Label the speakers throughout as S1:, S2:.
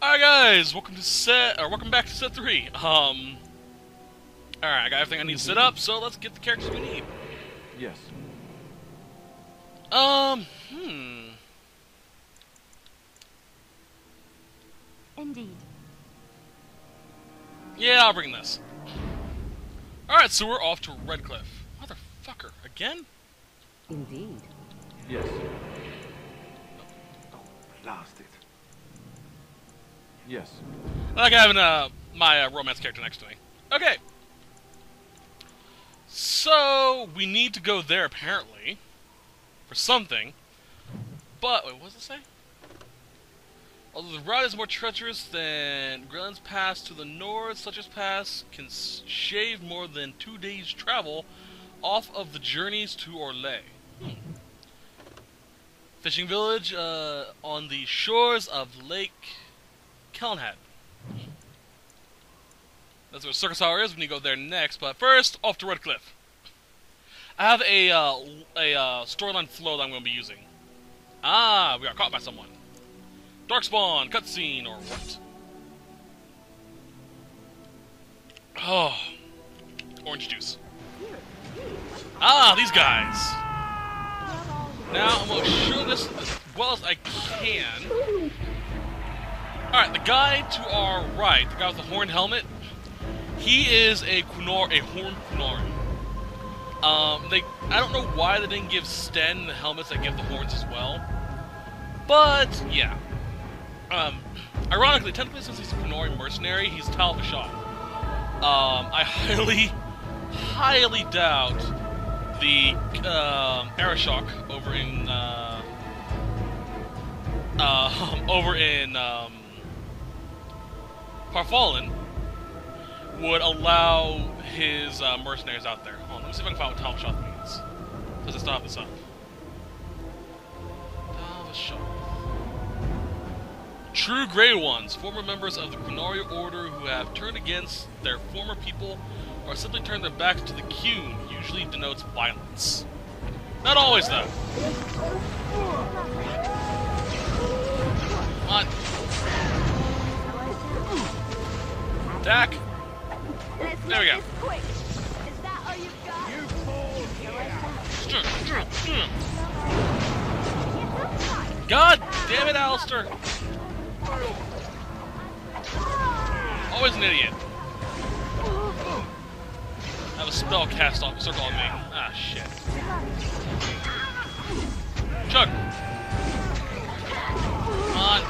S1: Alright guys, welcome back to set 3. Alright, I got everything I need set up, so let's get the characters we need.
S2: Yes.
S3: Indeed.
S1: Yeah, I'll bring this. Alright, so we're off to Redcliffe. Motherfucker, again?
S3: Indeed.
S2: Yes. Oh, blast it. Yes.
S1: I like having my romance character next to me. Okay. So, we need to go there, apparently. For something. But, wait, what does it say? Although the route is more treacherous than Grellin's Pass to the north, such as Pass can shave more than 2 days' travel off of the journeys to Orlais. Fishing village on the shores of Lake Kellenhead. That's where Circus Tower is. We need to go there next, but first, off to Redcliffe. I have a storyline flow that I'm going to be using. Ah, we got caught by someone. Darkspawn, cutscene, or what? Oh, orange juice. Ah, these guys. Now I'm going to show this as well as I can. Alright, the guy to our right, the guy with the horned helmet, he is a horned Qunari. I don't know why they didn't give Sten the helmets that give the horns as well. But, yeah. Ironically, technically since he's a Qunari mercenary, he's Tal Vashon. I highly doubt the Arashok over in Farfallen would allow his mercenaries out there. Hold on, let me see if I can find what Tal Vashon means. Does it still have this up? Tal Vashon. True Grey Ones, former members of the Qunari Order who have turned against their former people or simply turned their backs to the Qun, usually denotes violence. Not always, though. Come on. Attack. There we go. God damn it, Alistair. Always an idiot. I have a spell cast off, circle on me. Ah, shit. Chug! Come on.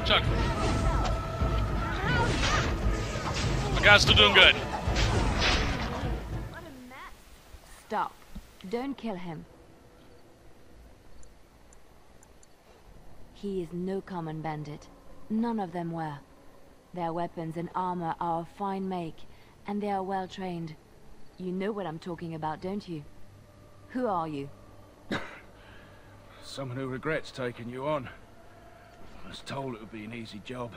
S1: Chug. My guy's still doing good.
S3: Stop. Don't kill him. He is no common bandit. None of them were. Their weapons and armor are of fine make, and they are well trained. You know what I'm talking about, don't you? Who are you?
S4: Someone who regrets taking you on. I was told it would be an easy job.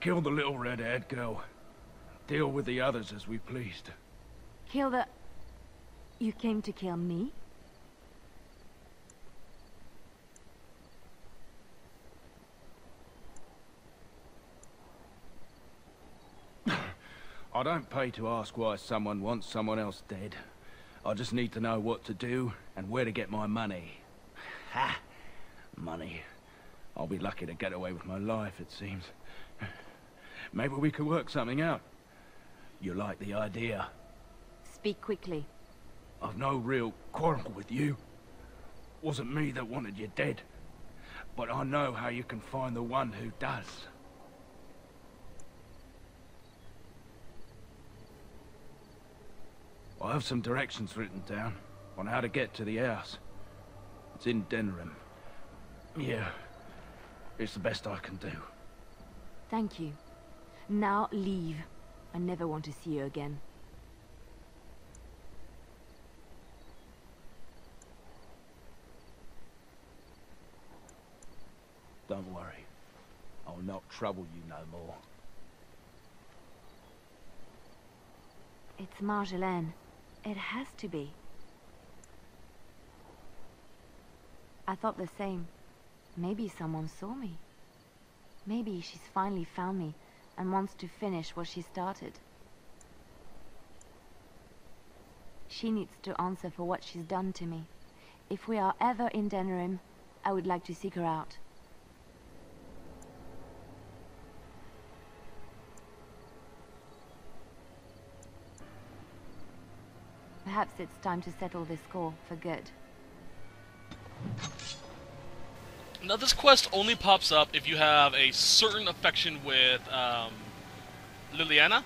S4: Kill the little red-haired girl. Deal with the others as we pleased.
S3: Kill the... You came to kill me?
S4: I don't pay to ask why someone wants someone else dead. I just need to know what to do and where to get my money. Ha! Money. I'll be lucky to get away with my life, it seems. Maybe we could work something out. You like the idea?
S3: Speak quickly.
S4: I've no real quarrel with you. Wasn't me that wanted you dead. But I know how you can find the one who does. I have some directions written down on how to get to the house. It's in Denrim. Yeah, it's the best I can do.
S3: Thank you. Now leave. I never want to see you again.
S4: Don't worry. I'll not trouble you no more.
S3: It's Marjolaine. It has to be. I thought the same. Maybe someone saw me. Maybe she's finally found me and wants to finish what she started. She needs to answer for what she's done to me. If we are ever in Denerim, I would like to seek her out. Perhaps it's time to settle this score for good.
S1: Now, this quest only pops up if you have a certain affection with Liliana,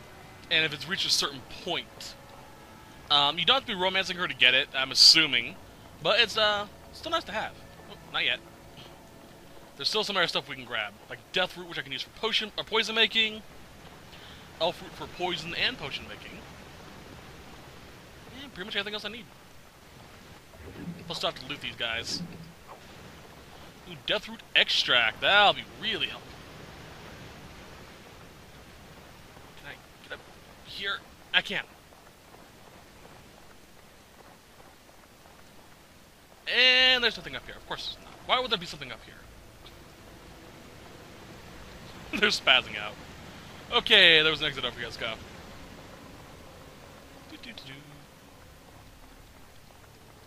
S1: and if it's reached a certain point. You don't have to be romancing her to get it, I'm assuming, but it's still nice to have. Oh, not yet. There's still some other stuff we can grab, like Death Root, which I can use for potion or poison making, Elf Root for poison and potion making. Yeah, pretty much everything else I need. Plus, still have to loot these guys. Ooh, Death Root Extract. That'll be really helpful. Can I get up here? I can. And there's nothing up here. Of course there's not. Why would there be something up here? They're spazzing out. Okay, there was an exit over here. Let's go.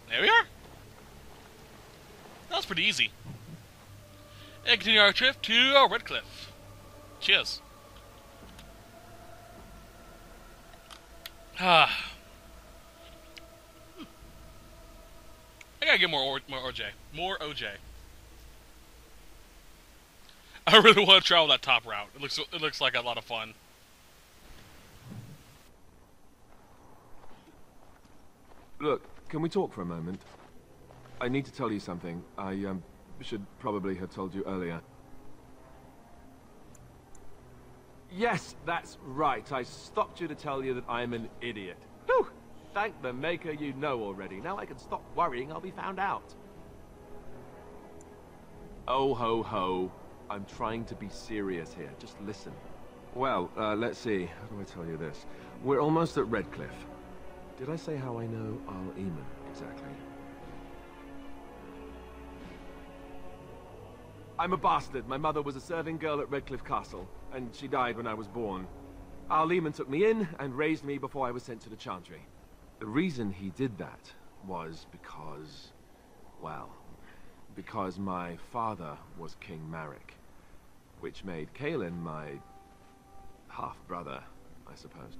S1: There we are. That was pretty easy. And continue our trip to Redcliffe. Cheers. I gotta get more OJ. More OJ. I really want to travel that top route. It looks like a lot of fun.
S2: Look, can we talk for a moment? I need to tell you something. I should probably have told you earlier. Yes, that's right. I stopped you to tell you that I'm an idiot. Whew! Thank the maker you know already. Now I can stop worrying I'll be found out. Oh ho ho. I'm trying to be serious here. Just listen. Well, let's see. How do I tell you this? We're almost at Redcliffe. Did I say how I know Al-Eamon exactly? I'm a bastard. My mother was a serving girl at Redcliffe Castle, and she died when I was born. Al-Eamon took me in and raised me before I was sent to the Chantry. The reason he did that was because, well, because my father was King Marek, which made Kaelin my half-brother, I suppose.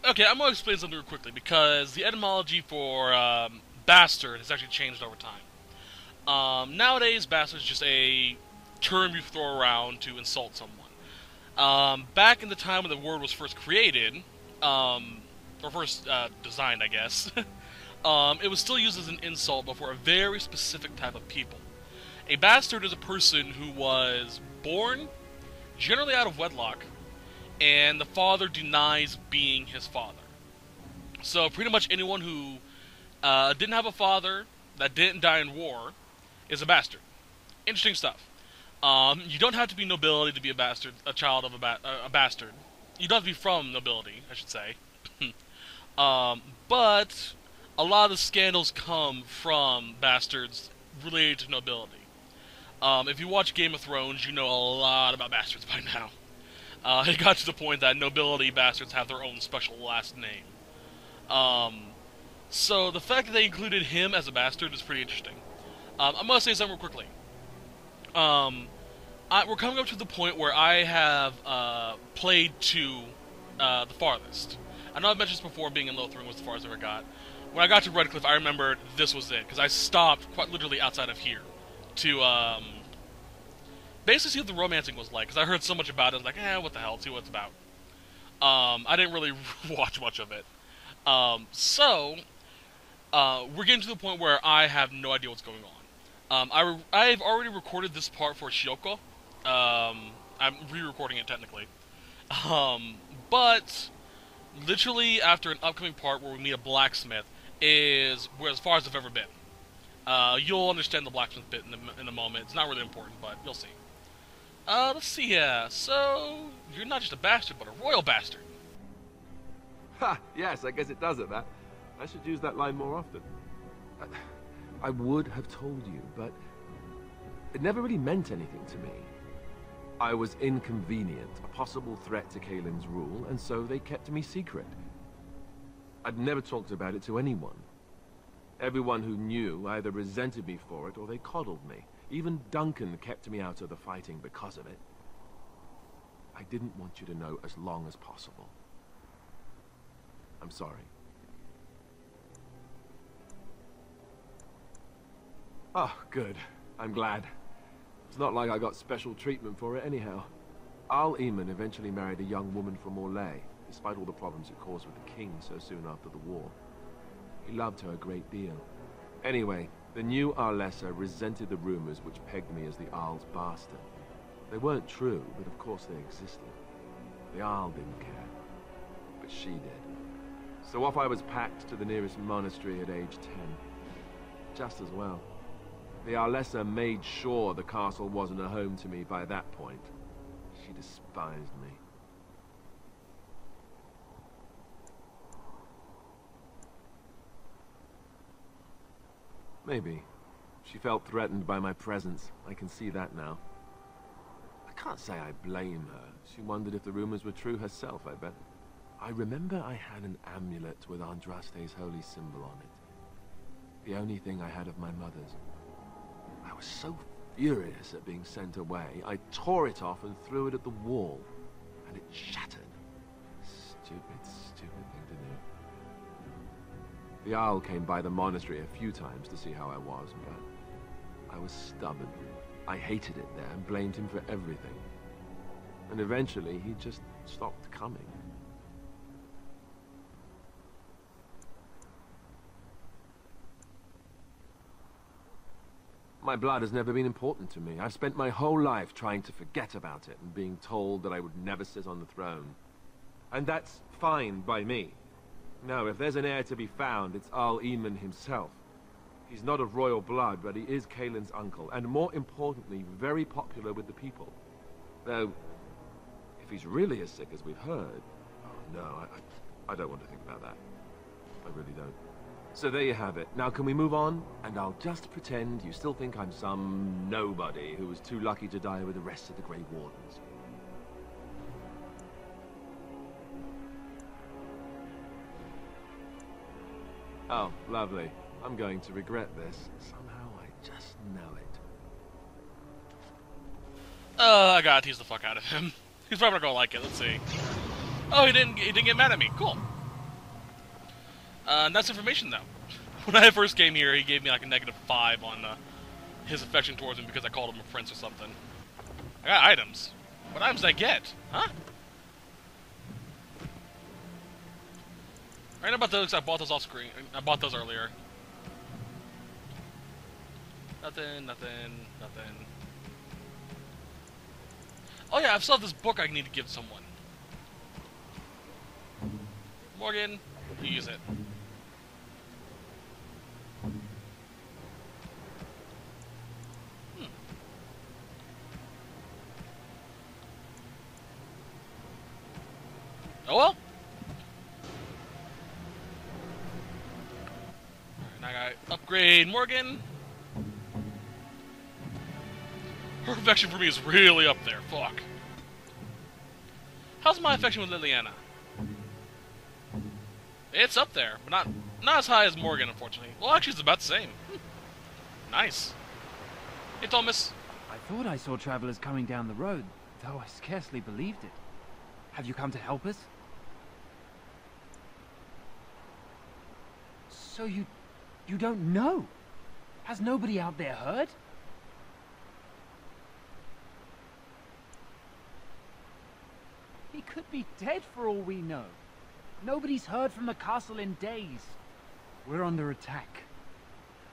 S1: Okay, I'm going to explain something real quickly, because the etymology for bastard has actually changed over time. Nowadays, bastard is just a term you throw around to insult someone. Back in the time when the word was first created, or first designed, I guess, it was still used as an insult, but for a very specific type of people. A bastard is a person who was born, generally out of wedlock, and the father denies being his father. So pretty much anyone who didn't have a father, that didn't die in war, is a bastard. Interesting stuff. You don't have to be nobility to be a bastard, a child of a bastard. You don't have to be from nobility, I should say. But a lot of the scandals come from bastards related to nobility. If you watch Game of Thrones, you know a lot about bastards by now. It got to the point that nobility bastards have their own special last name. So the fact that they included him as a bastard is pretty interesting. I'm going to say something real quickly. We're coming up to the point where I have played to the farthest. I know I've mentioned this before, being in Lothringen was the farthest I ever got. When I got to Redcliffe, I remembered this was it, because I stopped quite literally outside of here to basically see what the romancing was like, because I heard so much about it. I was like, what the hell, see what it's about. I didn't really watch much of it. So, we're getting to the point where I have no idea what's going on. I've already recorded this part for Shioko. I'm re-recording it technically. But literally after an upcoming part where we meet a blacksmith is where as far as I've ever been. You'll understand the blacksmith bit in a moment. It's not really important, but you'll see. Let's see here. So, you're not just a bastard, but a royal bastard.
S2: Ha! Yes, I guess it does it, that. I should use that line more often. I would have told you, but it never really meant anything to me. I was inconvenient, a possible threat to Kaelin's rule, and so they kept me secret. I'd never talked about it to anyone. Everyone who knew either resented me for it or they coddled me. Even Duncan kept me out of the fighting because of it. I didn't want you to know as long as possible. I'm sorry. Oh, good. I'm glad. It's not like I got special treatment for it anyhow. Arl Eamon eventually married a young woman from Orlais, despite all the problems it caused with the king so soon after the war. He loved her a great deal. Anyway, the new Arlessa resented the rumors which pegged me as the Arl's bastard. They weren't true, but of course they existed. The Arl didn't care, but she did. So off I was packed to the nearest monastery at age 10. Just as well. The Arlessa made sure the castle wasn't a home to me by that point. She despised me. Maybe. She felt threatened by my presence. I can see that now. I can't say I blame her. She wondered if the rumors were true herself, I bet. I remember I had an amulet with Andraste's holy symbol on it. The only thing I had of my mother's. I was so furious at being sent away, I tore it off and threw it at the wall. And it shattered. Stupid, stupid thing to do. The Owl came by the monastery a few times to see how I was, but I was stubborn. I hated it there and blamed him for everything. And eventually, he just stopped coming. My blood has never been important to me. I've spent my whole life trying to forget about it and being told that I would never sit on the throne. And that's fine by me. No, if there's an heir to be found, it's Arl Eamon himself. He's not of royal blood, but he is Kaelin's uncle, and more importantly, very popular with the people. Though, if he's really as sick as we've heard... Oh, no, I don't want to think about that. I really don't. So there you have it. Now can we move on? And I'll just pretend you still think I'm some nobody who was too lucky to die with the rest of the Grey Wardens. Oh, lovely. I'm going to regret this. Somehow I just know it.
S1: I gotta tease the fuck out of him. He's probably not gonna like it. Let's see. Oh, he didn't get mad at me. Cool. That's information, though. When I first came here, he gave me like a -5 on his affection towards him because I called him a prince or something. I got items. What items did I get? Huh? I know about those. I bought those off screen. I bought those earlier. Nothing, nothing, nothing. Oh yeah, I've still have this book I need to give someone. Morgan, you use it. Oh well. Alright, now I gotta upgrade Morgan. Her affection for me is really up there. Fuck. How's my affection with Liliana? It's up there, but not as high as Morgan, unfortunately. Well, actually, it's about the same. Nice. Hey, Thomas.
S5: I thought I saw travelers coming down the road, though I scarcely believed it. Have you come to help us? So you don't know? Has nobody out there heard? He could be dead for all we know. Nobody's heard from the castle in days. We're under attack.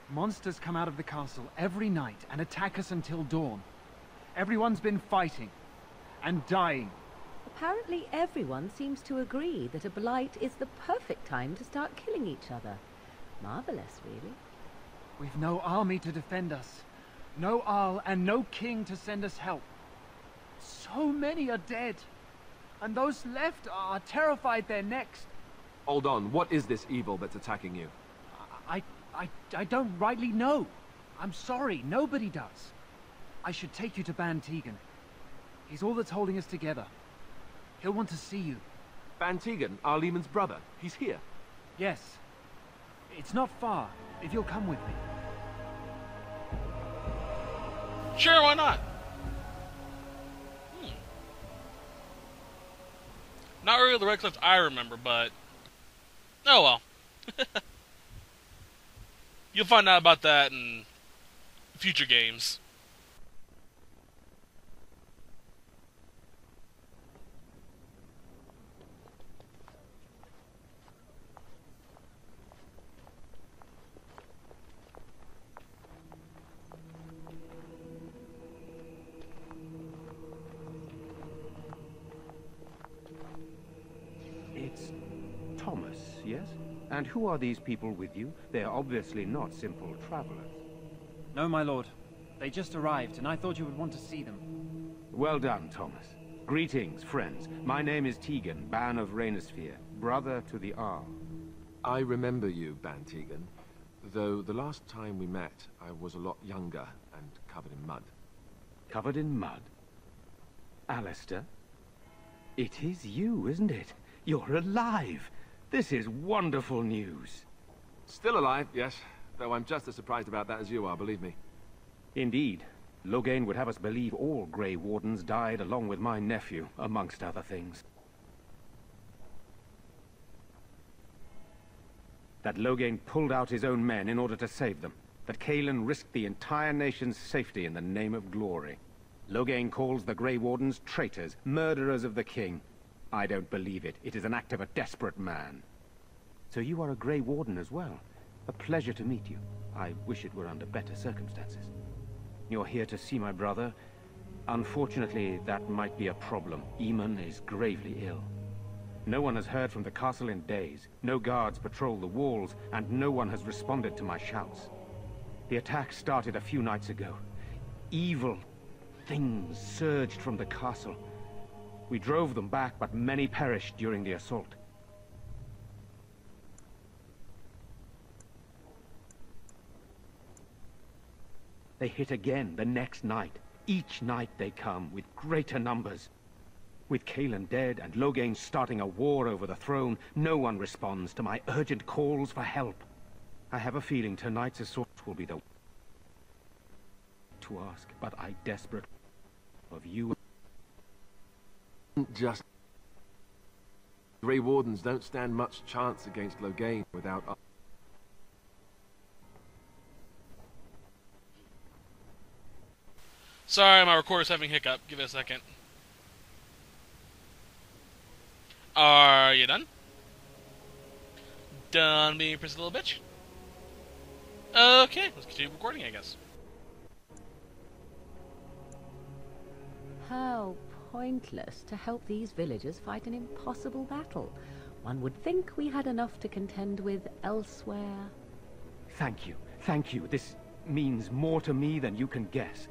S5: Monsters come out of the castle every night and attack us until dawn. Everyone's been fighting and dying.
S6: Apparently everyone seems to agree that a blight is the perfect time to start killing each other. Marvelous, really.
S5: We've no army to defend us. No Arl and no king to send us help. So many are dead. And those left are terrified they're next.
S2: Hold on, what is this evil that's attacking you?
S5: I don't rightly know. I'm sorry, nobody does. I should take you to Ban Tegan. He's all that's holding us together. He'll want to see you.
S2: Van Tegan, our Lehman's brother. He's here.
S5: Yes. It's not far, if you'll come with me.
S1: Sure, why not? Not really the Redcliffe I remember, but... oh well. You'll find out about that in future games.
S7: It's Thomas, yes? And who are these people with you? They are obviously not simple travelers.
S5: No, my lord. They just arrived, and I thought you would want to see them.
S7: Well done, Thomas. Greetings, friends. My name is Tegan, Ban of Rainersphere, brother to the Arl.
S2: I remember you, Ban Tegan. Though the last time we met, I was a lot younger and covered in mud.
S7: Covered in mud? Alistair? It is you, isn't it? You're alive! This is wonderful news.
S2: Still alive, yes. Though I'm just as surprised about that as you are, believe me.
S7: Indeed. Loghain would have us believe all Grey Wardens died along with my nephew, amongst other things. That Loghain pulled out his own men in order to save them. That Cailan risked the entire nation's safety in the name of glory. Loghain calls the Grey Wardens traitors, murderers of the king. I don't believe it. It is an act of a desperate man. So you are a Grey Warden as well. A pleasure to meet you. I wish it were under better circumstances. You're here to see my brother. Unfortunately, that might be a problem. Eamon is gravely ill. No one has heard from the castle in days. No guards patrol the walls, and no one has responded to my shouts. The attack started a few nights ago. Evil things surged from the castle. We drove them back, but many perished during the assault. They hit again the next night. Each night they come, with greater numbers. With Cailan dead and Loghain starting a war over the throne, no one responds to my urgent calls for help. I have a feeling tonight's assault will be the to ask, but I desperately of you.
S2: Just... Grey Wardens don't stand much chance against Loghain without...
S1: Sorry, my recorder's having a hiccup. Give it a second. Are you done? Done being a pretty little bitch? Okay, let's continue recording, I guess.
S6: How pointless to help these villagers fight an impossible battle. One would think we had enough to contend with elsewhere.
S7: Thank you. Thank you. This means more to me than you can guess.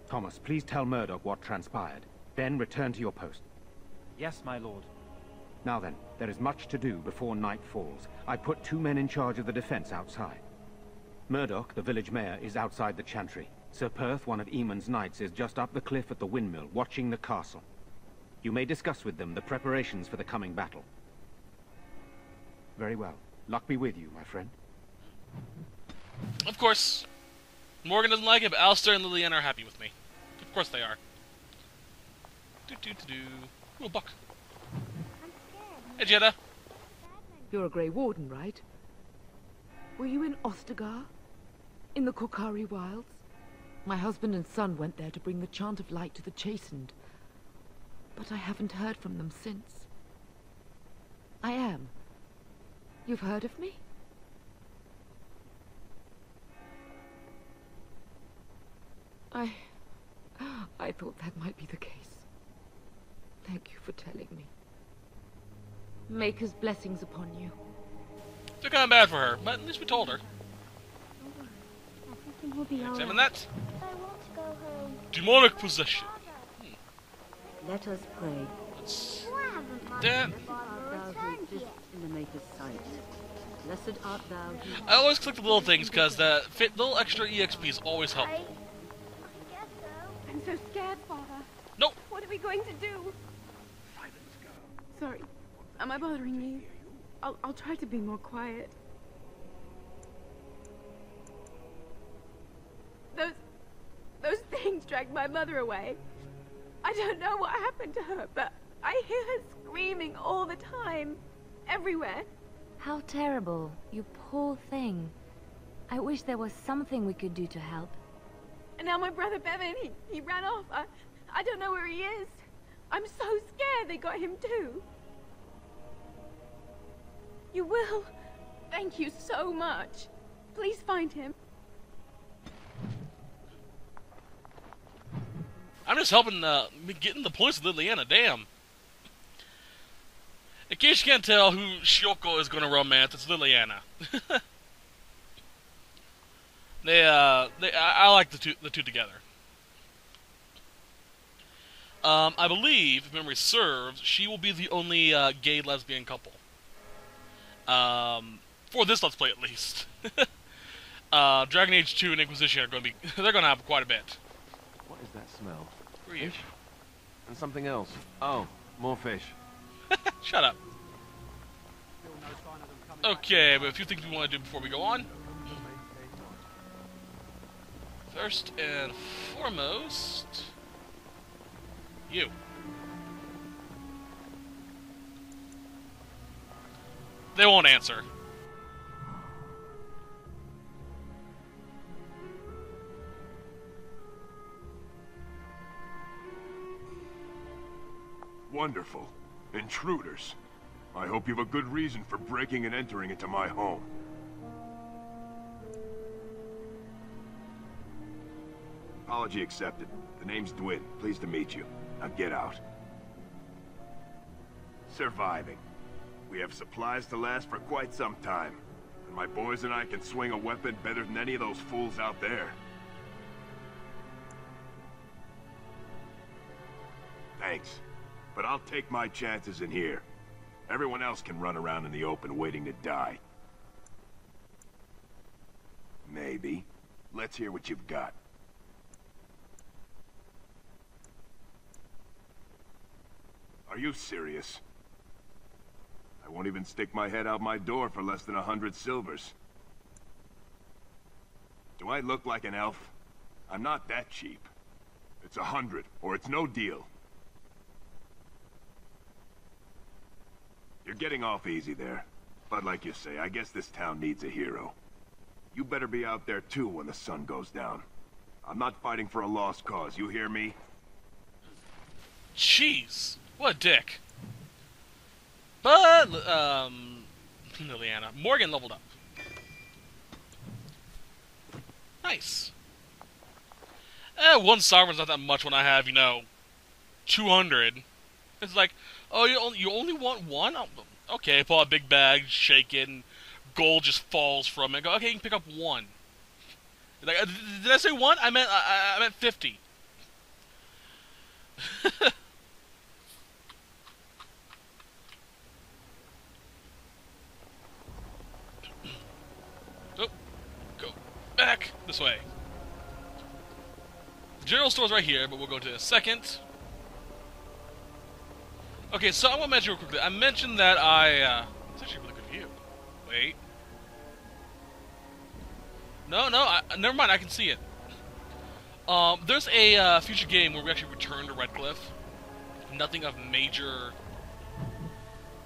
S7: Thomas, please tell Murdoch what transpired. Then return to your post.
S5: Yes, my lord.
S7: Now then, there is much to do before night falls. I put 2 men in charge of the defense outside. Murdoch, the village mayor, is outside the chantry. Sir Perth, one of Eamon's knights, is just up the cliff at the windmill, watching the castle. You may discuss with them the preparations for the coming battle. Very well. Luck be with you, my friend.
S1: Of course. Morgan doesn't like it, but Alistair and Lillian are happy with me. Of course they are. Ooh, buck. Hey, Jeddah.
S8: You're a Grey Warden, right? Were you in Ostagar? In the Korkari Wilds? My husband and son went there to bring the chant of light to the chastened. But I haven't heard from them since. I am. You've heard of me? I thought that might be the case. Thank you for telling me. Maker's blessings upon you.
S1: Took kind of bad for her, but at least we told her.
S9: Everything will be alright.
S1: Examine that.
S9: I want to go home.
S1: Demonic possession.
S6: Let us pray.
S1: Let's...
S9: I haven't much
S1: Damn.
S6: Thou who exists in the Maker's sight. Blessed art thou who...
S1: I always click the little things because the little extra EXPs always help.
S9: I can get them.
S10: we going to do? Sorry. Am I bothering you? I'll try to be more quiet. Those things dragged my mother away. I don't know what happened to her, but I hear her screaming all the time. Everywhere.
S3: How terrible, you poor thing. I wish there was something we could do to help.
S10: And now my brother Bevan, he ran off. I don't know where he is. I'm so scared they got him too. You will? Thank you so much. Please find him.
S1: I'm just helping getting the police with Liliana, damn. In case you can't tell who Shioko is going to romance, it's Liliana. I like the two together. I believe, if memory serves, she will be the only gay lesbian couple. For this Let's Play, at least. Dragon Age 2 and Inquisition are going to be... they're going to have quite a bit.
S2: What is that smell?
S1: Who are you?
S2: Fish? And something else. Oh, more fish.
S1: Shut up. Okay, but a few things we want to do before we go on. First and foremost... you. They won't answer.
S11: Wonderful. Intruders. I hope you have a good reason for breaking and entering into my home. Apology accepted. The name's Dwin. Pleased to meet you. Now get out. Surviving. We have supplies to last for quite some time. And my boys and I can swing a weapon better than any of those fools out there. Thanks. But I'll take my chances in here. Everyone else can run around in the open waiting to die. Maybe. Let's hear what you've got. Are you serious? I won't even stick my head out my door for less than 100 silvers. Do I look like an elf? I'm not that cheap. It's 100, or it's no deal. You're getting off easy there. But like you say, I guess this town needs a hero. You better be out there too when the sun goes down. I'm not fighting for a lost cause, you hear me?
S1: Jeez, what a dick. But, Liliana. Morgan leveled up. Nice. One sovereign's not that much when I have, 200. It's like, oh, you only want one? Oh, okay, pull out a big bag, shake it, and gold just falls from it. Go, okay, you can pick up one. Like, did I say one? I meant 50. Oh, go back this way. The general store's right here, but we'll go to a second. Okay, so I want to mention real quickly. I mentioned that it's actually a really good view. Wait. No, never mind. I can see it. There's a future game where we actually return to Redcliffe. Nothing of major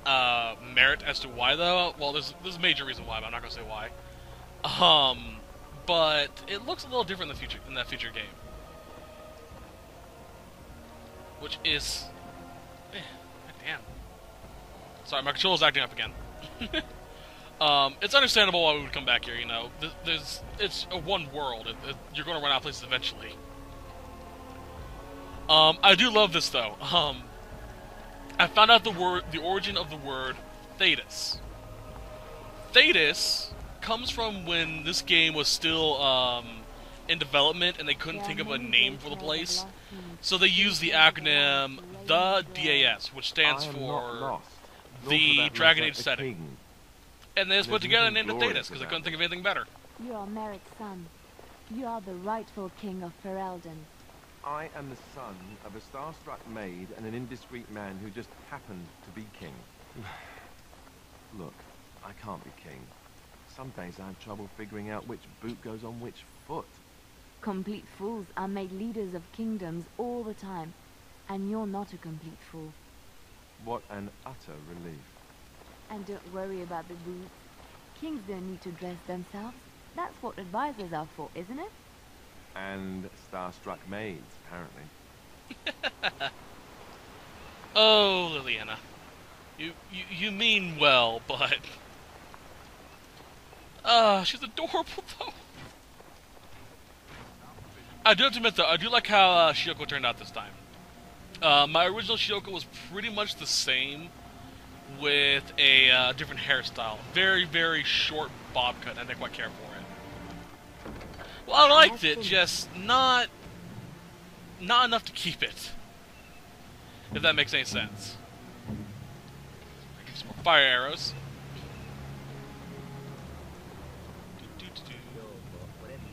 S1: merit as to why, though. Well, there's a major reason why, but I'm not gonna say why. But it looks a little different in that future game, which is. Damn. Sorry, my controller's acting up again. It's understandable why we would come back here, It's a one world. You're going to run out of places eventually. I do love this, though. I found out the origin of the word Thetis. Thetis comes from when this game was still in development and they couldn't think of a name for the place. So they used the acronym the DAS, which stands for the Dragon Age setting. And they just put together and named it Thetis, because they couldn't think of anything better.
S3: You are Merrick's son. You are the rightful king of Ferelden.
S2: I am the son of a star-struck maid and an indiscreet man who just happened to be king. Look, I can't be king. Some days I have trouble figuring out which boot goes on which foot.
S3: Complete fools are made leaders of kingdoms all the time, and you're not a complete fool.
S2: What an utter relief.
S3: And don't worry about the boots. Kings don't need to dress themselves. That's what advisors are for, isn't it?
S2: And star-struck maids, apparently.
S1: Oh, Liliana. You mean well, but... she's adorable, though. I do have to admit, though, I do like how Shiyoko turned out this time. My original Shiyoko was pretty much the same, with a different hairstyle. Very, very short bob cut, and I didn't quite care for it. Well, I liked it, just not enough to keep it. If that makes any sense. I'll give you some more fire arrows.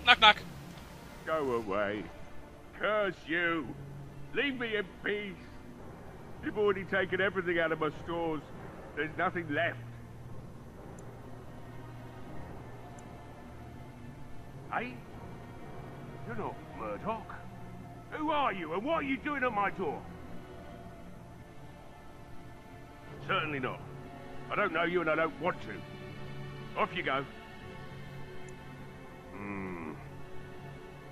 S1: Knock, knock.
S11: Go away. Curse you. Leave me in peace. You've already taken everything out of my stores. There's nothing left. Hey? You're not Murdoch. Who are you and what are you doing at my door? Certainly not. I don't know you and I don't want to. Off you go.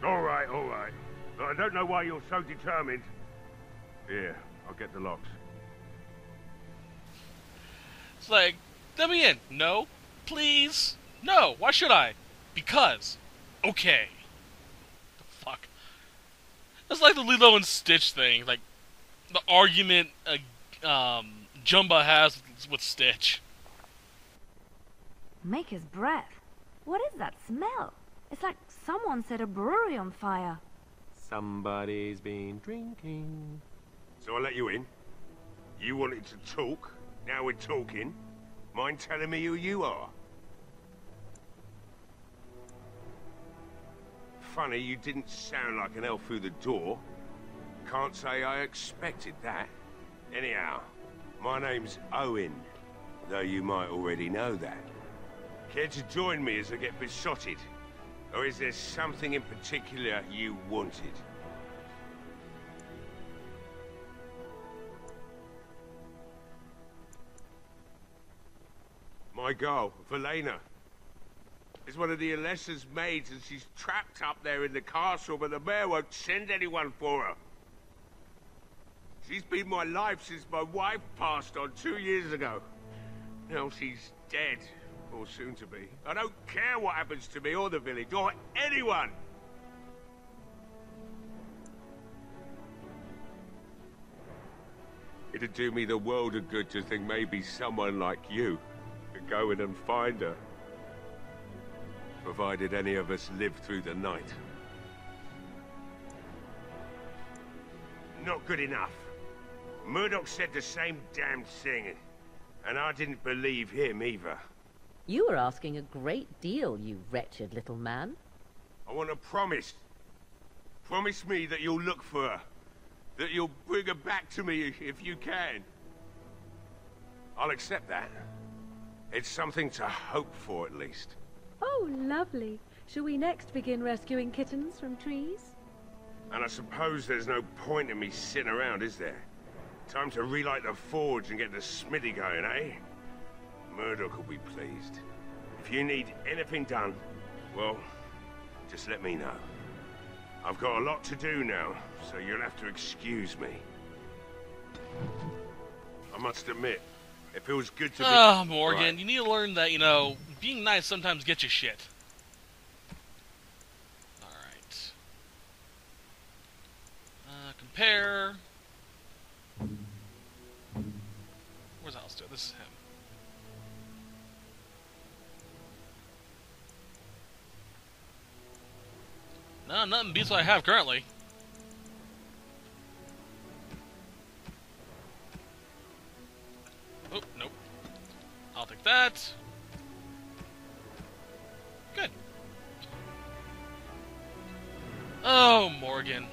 S11: All right, all right. But I don't know why you're so determined. Here, I'll get the locks.
S1: It's like, let me in. No. Please. No. Why should I? Because. Okay. The fuck. That's like the Lilo and Stitch thing. Like, the argument Jumba has with Stitch.
S3: Maker's breath. What is that smell? It's like someone set a brewery on fire.
S2: Somebody's been drinking.
S11: So I let you in. You wanted to talk. Now we're talking. Mind telling me who you are? Funny, you didn't sound like an elf through the door. Can't say I expected that. Anyhow, my name's Owen, though you might already know that. Care to join me as I get besotted? Or is there something in particular you wanted? My girl, Velena, is one of the Alessa's maids, and she's trapped up there in the castle, but the mayor won't send anyone for her. She's been my life since my wife passed on 2 years ago. Now she's dead, or soon to be. I don't care what happens to me or the village, or anyone! It'd do me the world of good to think maybe someone like you could go in and find her. Provided any of us live through the night. Not good enough. Murdoch said the same damn thing, and I didn't believe him either.
S6: You were asking a great deal, you wretched little man.
S11: I want a promise. Promise me that you'll look for her. That you'll bring her back to me if you can. I'll accept that. It's something to hope for, at least.
S6: Oh, lovely. Shall we next begin rescuing kittens from trees?
S11: And I suppose there's no point in me sitting around, is there? Time to relight the forge and get the smithy going, eh? Murdoch will be pleased. If you need anything done, well, just let me know. I've got a lot to do now, so you'll have to excuse me. I must admit, it feels good to be...
S1: Ah, Morgan,
S11: right.
S1: You need to learn that, you know, being nice sometimes gets you shit. Alright. Compare... Where's Alistair? This is him. No, nothing beats what I have currently. Oh, nope. I'll take that. Good. Oh, Morgan.